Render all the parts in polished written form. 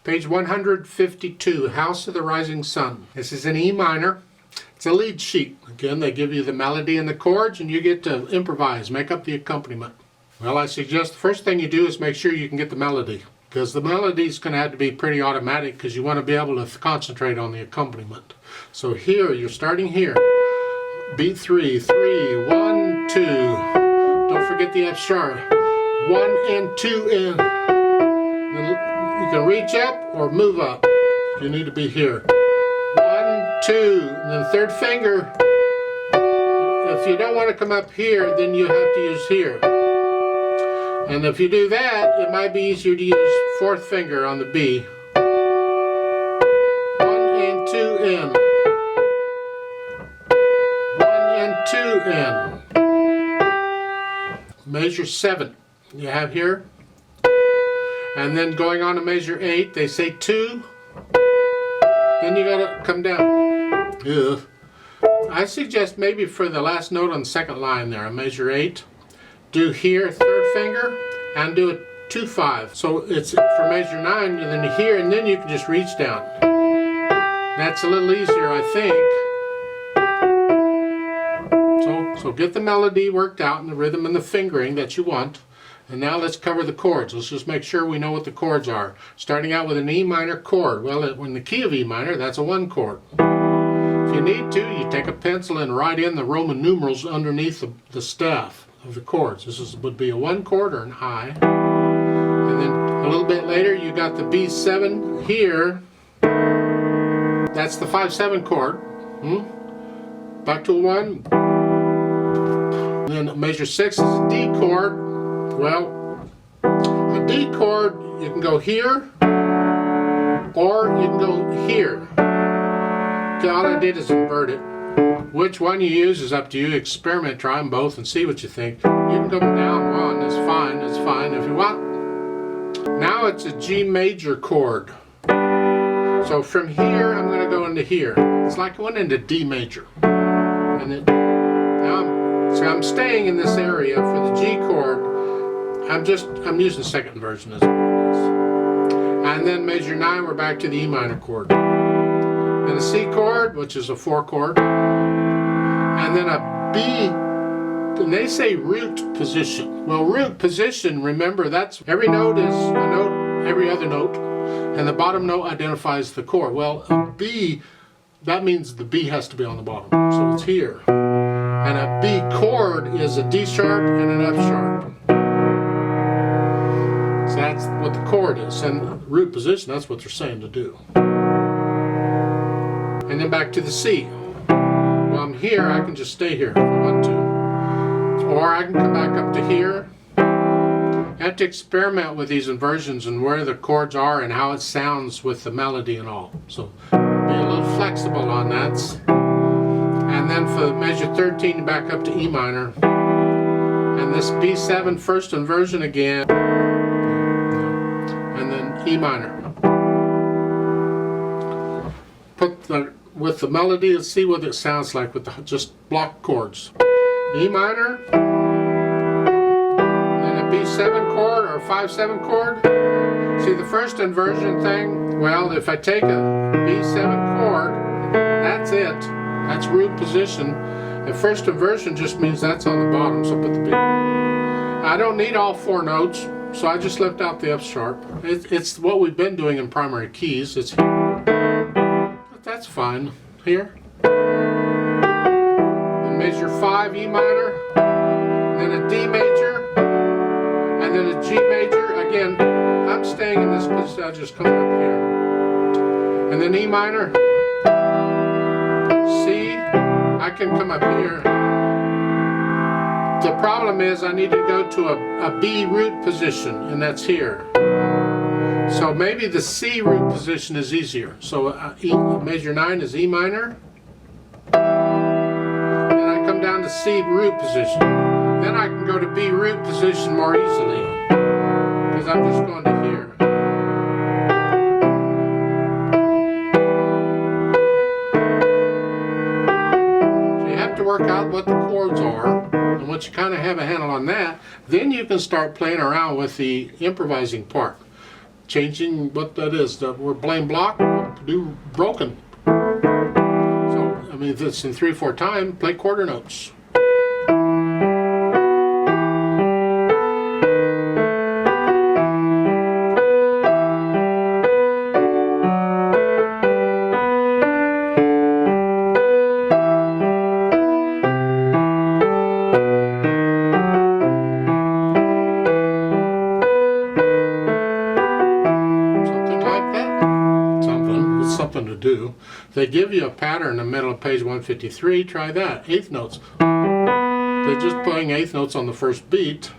Page 152, House of the Rising Sun. This is in E minor. It's a lead sheet. Again, they give you the melody and the chords, and you get to improvise, make up the accompaniment. Well, I suggest the first thing you do is make sure you can get the melody, because the melody's going to have to be pretty automatic because you want to be able to concentrate on the accompaniment. So here, you're starting here. Beat 3, 3, 1, 2. Don't forget the F sharp. 1 and 2 in. Then you can reach up or move up. You need to be here. 1, 2, and then third finger. If you don't want to come up here, then you have to use here. And if you do that, it might be easier to use fourth finger on the B. 1 and 2 in. 1 and 2 in. Measure 7 you have here. And then going on to measure 8, they say 2. Then you gotta come down. Ugh. I suggest maybe for the last note on the second line there, measure 8, do here, third finger, and do a 2-5. So it's for measure 9, and then here, and then you can just reach down. That's a little easier, I think. So get the melody worked out and the rhythm and the fingering that you want. And now let's cover the chords. Let's just make sure we know what the chords are. Starting out with an E minor chord. Well, in the key of E minor, that's a 1 chord. If you need to, you take a pencil and write in the Roman numerals underneath the staff of the chords. This would be a 1 chord or an I. And then a little bit later, you got the B7 here. That's the 5-7 chord. Back to a 1. Then measure 6 is a D chord. Well, a D chord, you can go here, or you can go here. Okay, all I did is invert it. Which one you use is up to you. Experiment, try them both and see what you think. You can go down 1, it's fine if you want. Now it's a G major chord. So from here, I'm going to go into here. It's like going into D major. And I'm staying in this area for the G chord. I'm using the second version as it is. And then measure 9, we're back to the E minor chord. Then a C chord, which is a 4 chord. And then a B, and they say root position. Well, root position, remember, that's every note is a note, every other note, and the bottom note identifies the chord. Well, a B, that means the B has to be on the bottom. So it's here. And a B chord is a D sharp and an F sharp. So that's what the chord is. And root position, that's what they're saying to do. And then back to the C. Well, I'm here, I can just stay here if I want to. Or I can come back up to here. You have to experiment with these inversions and where the chords are and how it sounds with the melody and all. So be a little flexible on that. And then for measure 13, back up to E minor. And this B7 first inversion again. And then E minor. With the melody, let's see what it sounds like with the just block chords. E minor. Then a B7 chord or a 5-7 chord. See the first inversion thing? Well, if I take a B7 chord, that's it. That's root position. The first inversion just means that's on the bottom, so put the B. I don't need all 4 notes, so I just left out the F sharp. It's what we've been doing in primary keys. It's here. But that's fine. Here. And measure 5 E minor, then a D major, and then a G major. Again, I'm staying in this position, I'll just come up here. And then E minor. C, I can come up here. The problem is I need to go to a B root position, and that's here. So maybe the C root position is easier. So measure 9 is E minor. Then I come down to C root position. Then I can go to B root position more easily, because I'm just going to here. To work out what the chords are, and once you kind of have a handle on that, then you can start playing around with the improvising part. changing what that is. We're playing block, do broken. So, I mean, if it's in 3/4 time, play quarter notes. Something to do. They give you a pattern in the middle of page 153, try that. Eighth notes. They're just playing eighth notes on the first beat.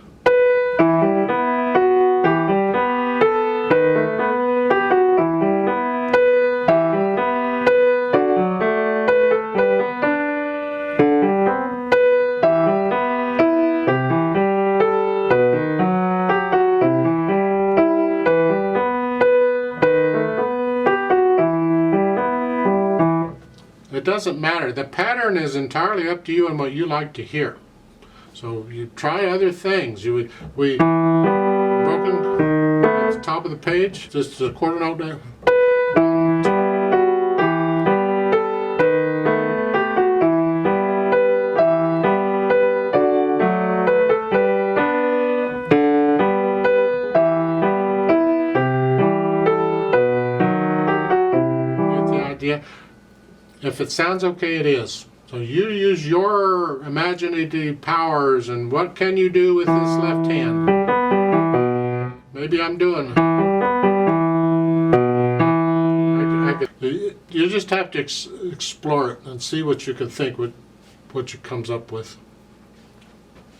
It doesn't matter. The pattern is entirely up to you and what you like to hear. So you try other things. We broken at the top of the page, just a quarter note there. Get the idea? If it sounds okay, it is. So you use your imaginative powers, and what can you do with this left hand? Maybe I'm doing. You just have to explore it and see what you can think, what you comes up with.